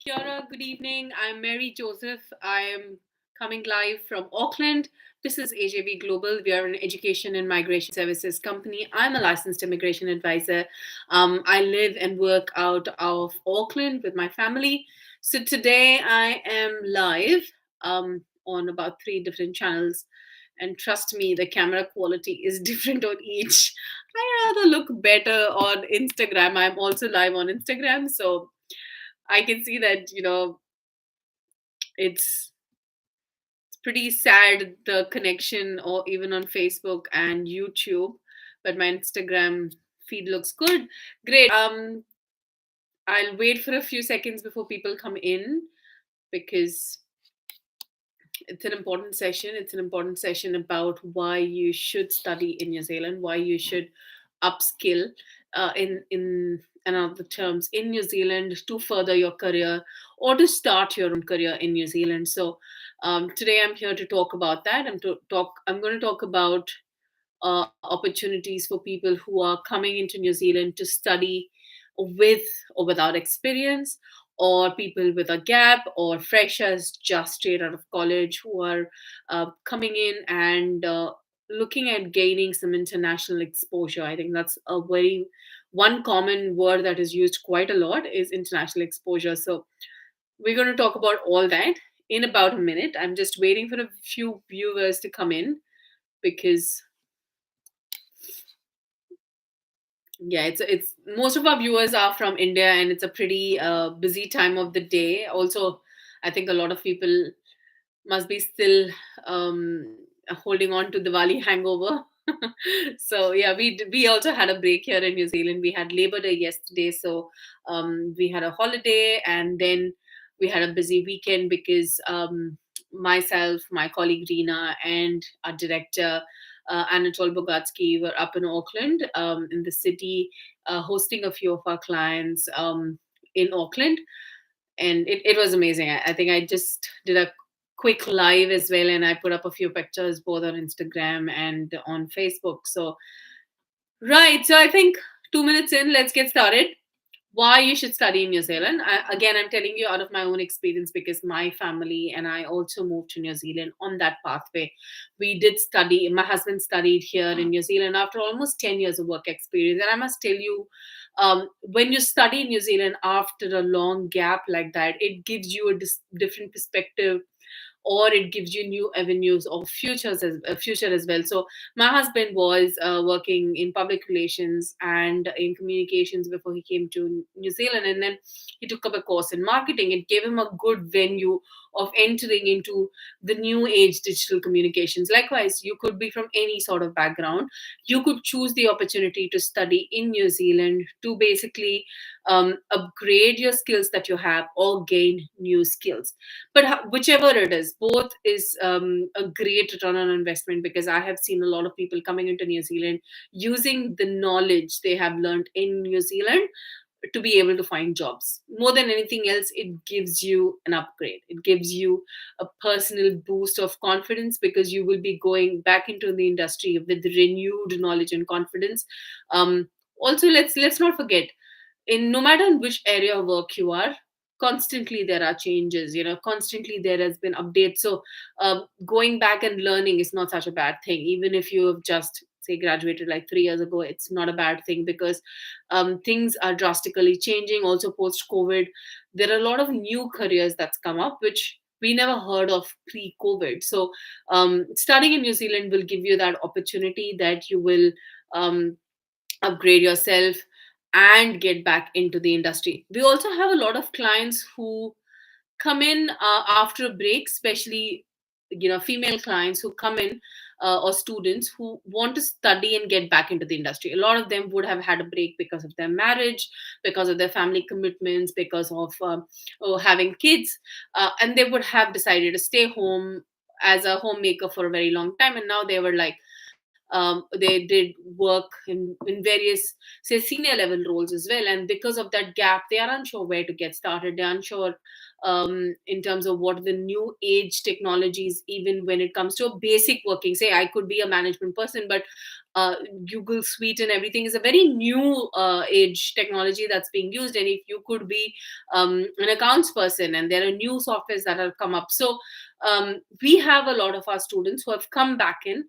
Kia ora, good evening. I'm Mary Joseph. I am coming live from Auckland. This is AJV Global. We are an education and migration services company. I'm a licensed immigration advisor. I live and work out of Auckland with my family. So today I am live on about three different channels. And trust me, the camera quality is different on each. I rather look better on Instagram. I'm also live on Instagram. So I can see that, it's pretty sad the connection or even on Facebook and YouTube, but my Instagram feed looks good. Great. I'll wait for a few seconds before people come in because it's an important session. It's an important session about why you should study in New Zealand, why you should upskill in other terms in New Zealand to further your career or to start your own career in New Zealand. So today I'm here to talk about that. I'm going to talk about opportunities for people who are coming into New Zealand to study with or without experience, or people with a gap, or freshers just straight out of college who are coming in and looking at gaining some international exposure. I think that's a very one common word that is used quite a lot is international exposure. So we're going to talk about all that in about a minute. I'm just waiting for a few viewers to come in because yeah, it's most of our viewers are from India, and it's a pretty busy time of the day. Also, I think a lot of people must be still holding on to Diwali hangover. So yeah, we also had a break here in New Zealand. We had Labor Day yesterday, so we had a holiday, and then we had a busy weekend because myself, my colleague Rina, and our director Anatol Bogatsky were up in Auckland, in the city, hosting a few of our clients in Auckland, and it was amazing. I think I just did a quick live as well, and I put up a few pictures both on Instagram and on Facebook. So right, so I think 2 minutes in, let's get started. Why you should study in New Zealand. Again, I'm telling you out of my own experience because my family and I also moved to New Zealand on that pathway. We did study, my husband studied here in New Zealand after almost 10 years of work experience. And I must tell you, when you study in New Zealand after a long gap like that, it gives you a different perspective, or it gives you new avenues of future as well. So my husband was working in public relations and in communications before he came to New Zealand, and then he took up a course in marketing. It gave him a good venue of entering into the new age digital communications. Likewise, you could be from any sort of background. You could choose the opportunity to study in New Zealand to basically upgrade your skills that you have or gain new skills. But whichever it is, both is a great return on investment, because I have seen a lot of people coming into New Zealand using the knowledge they have learned in New Zealand to be able to find jobs. More than anything else, it gives you an upgrade. It gives you a personal boost of confidence, because you will be going back into the industry with renewed knowledge and confidence. Also, let's not forget, in no matter in which area of work you are, constantly there are changes, constantly there has been updates. So going back and learning is not such a bad thing. Even if you have just say graduated like 3 years ago, it's not a bad thing, because things are drastically changing. Also post COVID, there are a lot of new careers that's come up which we never heard of pre-COVID. So studying in New Zealand will give you that opportunity that you will um, upgrade yourself and get back into the industry. We also have a lot of clients who come in after a break, especially female clients who come in, or students who want to study and get back into the industry. A lot of them would have had a break because of their marriage, because of their family commitments, because of having kids, and they would have decided to stay home as a homemaker for a very long time, and now they were like, they did work in various, say, senior level roles as well, and because of that gap they are unsure where to get started. They're unsure in terms of what the new age technologies, even when it comes to a basic working. Say I could be a management person, but uh, Google Suite and everything is a very new age technology that's being used. And if you could be an accounts person, and there are new softwares that have come up. So we have a lot of our students who have come back in,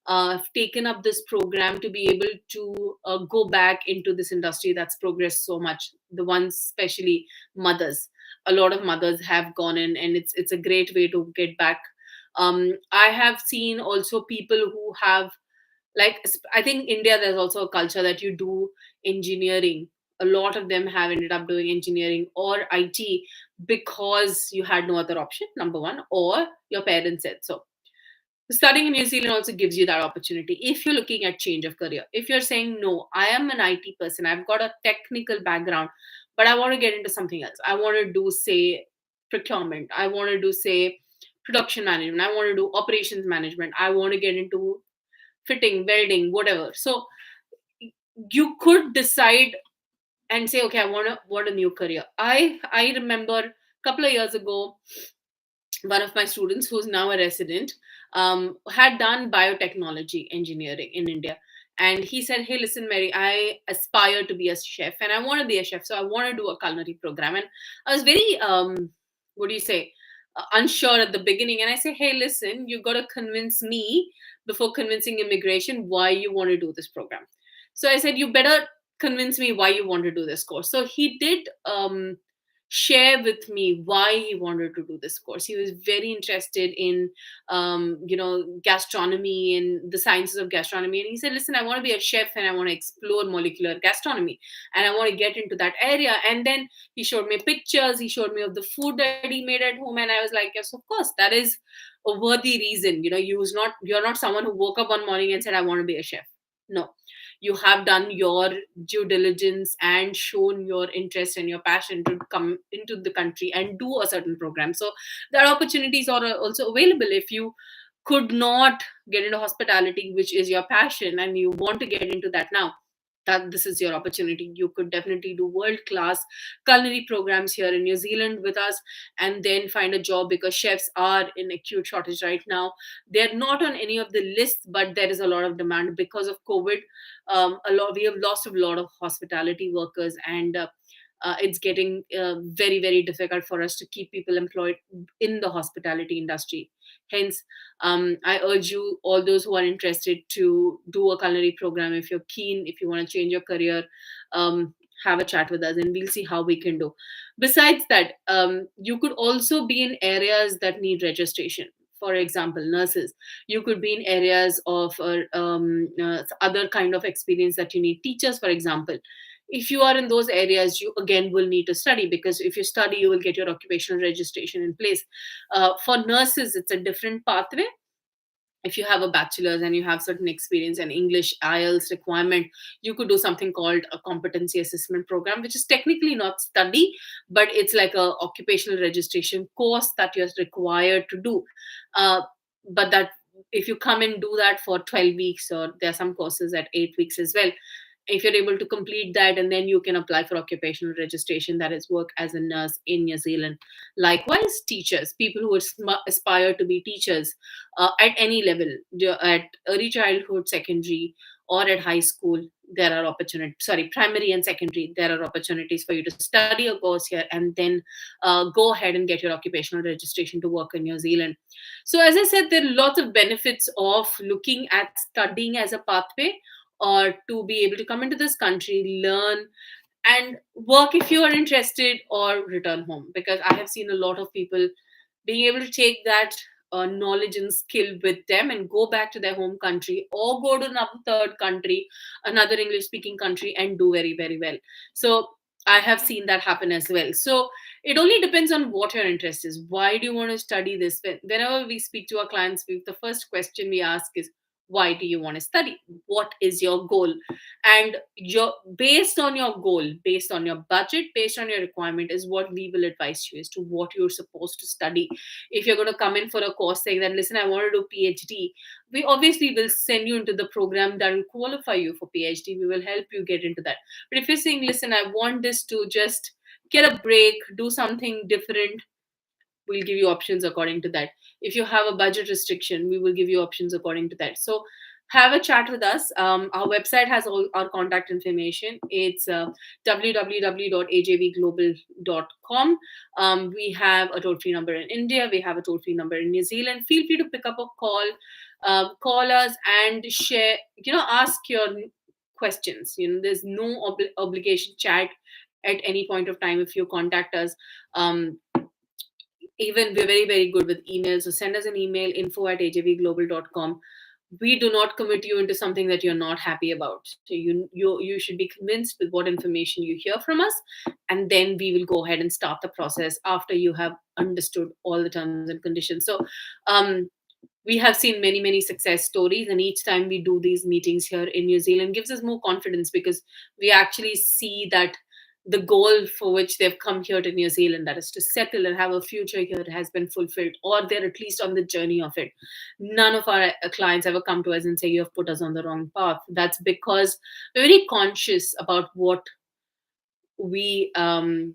have taken up this program to be able to go back into this industry that's progressed so much. The ones, especially mothers, a lot of mothers have gone in, and it's a great way to get back. I have seen also people who have, like, I think India, there's also a culture that you do engineering. A lot of them have ended up doing engineering or IT because you had no other option, number one, or your parents said so. Studying in New Zealand also gives you that opportunity if you're looking at change of career. If you're saying, no, I am an IT person, I've got a technical background, but I want to get into something else. I want to do, say, procurement. I want to do, say, production management. I want to do operations management. I want to get into fitting, welding, whatever. So you could decide and say, okay, I want a new career. I remember a couple of years ago, one of my students who's now a resident had done biotechnology engineering in India. And he said, hey, listen, Mary, I aspire to be a chef and I want to be a chef. So I want to do a culinary program. And I was very, what do you say, unsure at the beginning. And I say, hey, listen, you got to convince me before convincing immigration why you want to do this program. So I said, you better convince me why you want to do this course. So he did share with me why he wanted to do this course. He was very interested in, gastronomy and the sciences of gastronomy. And he said, listen, I want to be a chef and I want to explore molecular gastronomy and I want to get into that area. And then he showed me pictures, he showed me of the food that he made at home. And I was like, yes, of course, that is a worthy reason. You're not someone who woke up one morning and said, I want to be a chef. No, you have done your due diligence and shown your interest and your passion to come into the country and do a certain program. So there are opportunities are also available. If you could not get into hospitality, which is your passion, and you want to get into that now, that this is your opportunity. You could definitely do world class culinary programs here in New Zealand with us, and then find a job, because chefs are in acute shortage right now. They're not on any of the lists, but there is a lot of demand because of COVID. A lot We have lost a lot of hospitality workers, and it's getting very, very difficult for us to keep people employed in the hospitality industry. Hence, I urge you, all those who are interested, to do a culinary program. If you're keen, if you want to change your career, have a chat with us and we'll see how we can do. Besides that, you could also be in areas that need registration. For example, nurses. You could be in areas of other kind of experience that you need. Teachers, for example. If you are in those areas, you again will need to study, because if you study, you will get your occupational registration in place. For nurses, it's a different pathway. If you have a bachelor's and you have certain experience and English IELTS requirement, you could do something called a competency assessment program, which is technically not study, but it's like a occupational registration course that you're required to do. uh, but that, if you come and do that for 12 weeks, or there are some courses at 8 weeks as well, if you're able to complete that, and then you can apply for occupational registration, that is work as a nurse in New Zealand. Likewise, teachers, people who aspire to be teachers at any level, at early childhood, secondary, or at high school, there are opportunities. Sorry, primary and secondary, there are opportunities for you to study a course here, and then go ahead and get your occupational registration to work in New Zealand. So, as I said, there are lots of benefits of looking at studying as a pathway, or to be able to come into this country, learn, and work if you are interested, or return home. Because I have seen a lot of people being able to take that knowledge and skill with them and go back to their home country, or go to another third country, another English speaking country, and do very, very well. So I have seen that happen as well. So it only depends on what your interest is. Why do you want to study this? Whenever we speak to our clients, the first question we ask is, why do you want to study? What is your goal? And based on your goal, based on your budget, based on your requirement, is what we will advise you as to what you're supposed to study. If you're going to come in for a course saying that, listen, I want to do PhD, we obviously will send you into the program that will qualify you for PhD. We will help you get into that. But if you're saying, listen, I want this to just get a break, do something different, we'll give you options according to that. If you have a budget restriction, we will give you options according to that. So have a chat with us. Our website has all our contact information. It's www.ajvglobal.com. We have a toll free number in India. We have a toll free number in New Zealand. Feel free to pick up a call, call us and share. Ask your questions. There's no obligation chat at any point of time if you contact us. Um, Even we're very very good with emails, so send us an email, info@ajvglobal.com. We do not commit you into something that you're not happy about. So you should be convinced with what information you hear from us, and then we will go ahead and start the process after you have understood all the terms and conditions. So um, we have seen many many success stories, and each time we do these meetings here in New Zealand gives us more confidence, because we actually see that the goal for which they've come here to New Zealand, that is to settle and have a future here, has been fulfilled, or they're at least on the journey of it. None of our clients ever come to us and say, you have put us on the wrong path. That's because we're very conscious about what we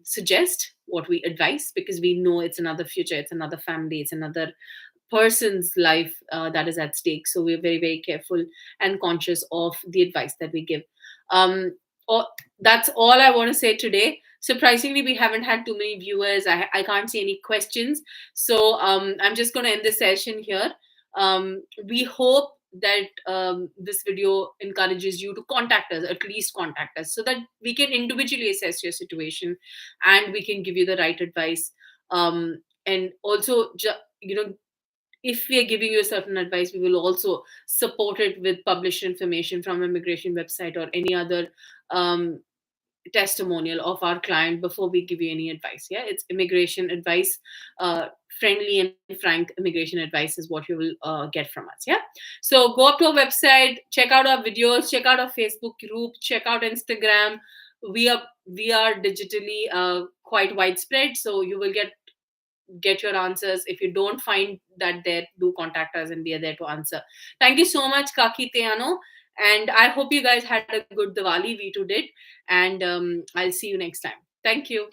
suggest, what we advise, because we know it's another future, it's another family, it's another person's life that is at stake. So we're very, very careful and conscious of the advice that we give. Um, or, that's all I want to say today. Surprisingly, we haven't had too many viewers. I can't see any questions. So I'm just going to end the session here. We hope that this video encourages you to contact us, at least contact us, so that we can individually assess your situation and we can give you the right advice. And also, if we are giving you a certain advice, we will also support it with published information from immigration website or any other um, testimonial of our client before we give you any advice. Yeah, it's immigration advice. Friendly and frank immigration advice is what you will get from us. Yeah, so go up to our website, check out our videos, check out our Facebook group, check out Instagram. We are digitally quite widespread, so you will get your answers. If you don't find that there, do contact us and we are there to answer. Thank you so much, Kaki Teano. And I hope you guys had a good Diwali. We too did. And I'll see you next time. Thank you.